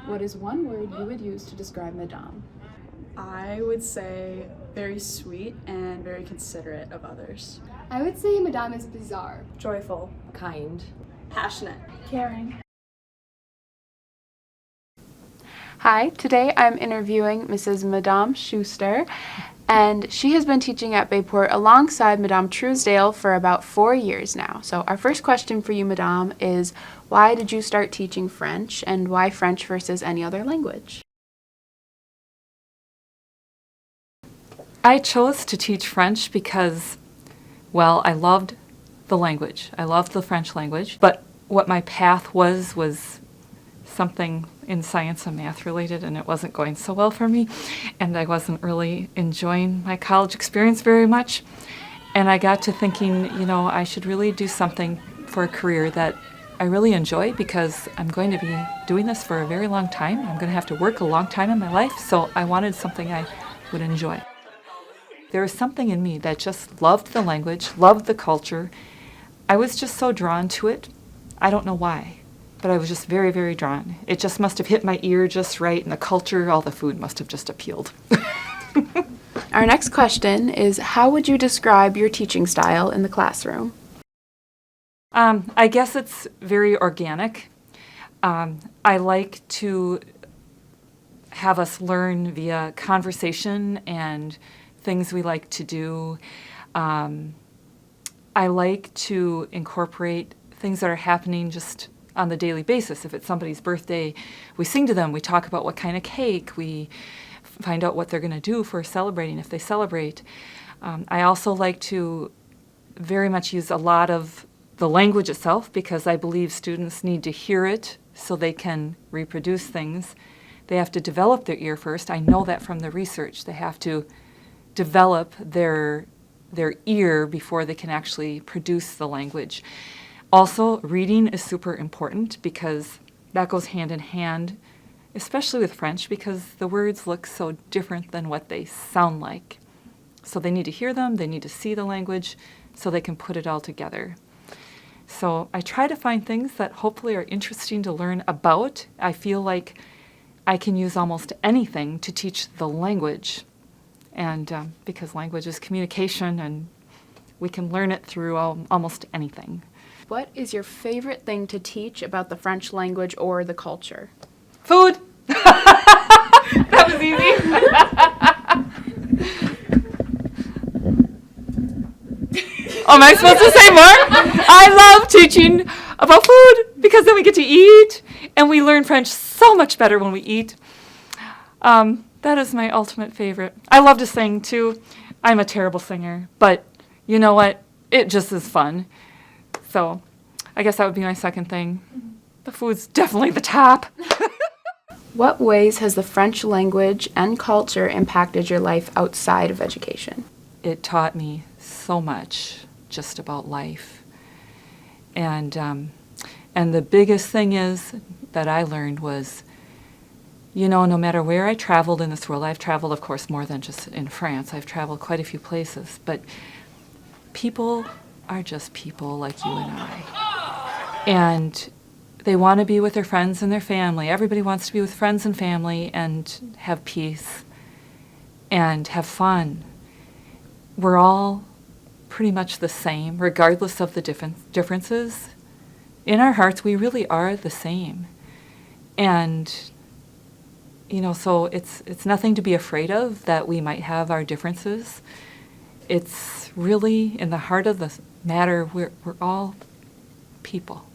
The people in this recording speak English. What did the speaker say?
What is one word you would use to describe Madame? I would say very sweet and very considerate of others. I would say Madame is bizarre. Joyful. Kind. Passionate. Caring. Hi, today I'm interviewing Mrs. Madame Schuster, and she has been teaching at Bayport alongside Madame Truesdale for about 4 years now. So our first question for you, Madame, is why did you start teaching French, and why French versus any other language? I chose to teach French because, well, I loved the language. I loved the French language, but what my path was something in science and math related, and it wasn't going so well for me, and I wasn't really enjoying my college experience very much. And I got to thinking, I should really do something for a career that I really enjoy, because I'm going to be doing this for a very long time. I'm going to have to work a long time in my life, so I wanted something I would enjoy. There was something in me that just loved the language, loved the culture. I was just so drawn to it. I don't know why, but I was just very, very drawn. It just must have hit my ear just right, and the culture, all the food must have just appealed. Our next question is, how would you describe your teaching style in the classroom? I guess it's very organic. I like to have us learn via conversation and things we like to do. I like to incorporate things that are happening just on the daily basis. If it's somebody's birthday, we sing to them, we talk about what kind of cake, we find out what they're going to do for celebrating if they celebrate. I also like to very much use a lot of the language itself, because I believe students need to hear it so they can reproduce things. They have to develop their ear first. I know that from the research. They have to develop their ear before they can actually produce the language. Also, reading is super important, because that goes hand in hand, especially with French, because the words look so different than what they sound like. So they need to hear them, they need to see the language, so they can put it all together. So I try to find things that hopefully are interesting to learn about. I feel like I can use almost anything to teach the language, and because language is communication, and we can learn it through almost anything. What is your favorite thing to teach about the French language or the culture? Food! That was easy. Oh, am I supposed to say more? I love teaching about food, because then we get to eat, and we learn French so much better when we eat. That is my ultimate favorite. I love to sing, too. I'm a terrible singer, but you know what? It just is fun. So I guess that would be my second thing. The food's definitely the top. What ways has the French language and culture impacted your life outside of education? It taught me so much just about life. And the biggest thing is that I learned was, no matter where I traveled in this world, I've traveled, of course, more than just in France. I've traveled quite a few places, but people are just people like you and I. And they want to be with their friends and their family. Everybody wants to be with friends and family and have peace and have fun. We're all pretty much the same, regardless of the differences. In our hearts, we really are the same. And, so it's nothing to be afraid of that we might have our differences. It's really, in the heart of the matter, we're all people.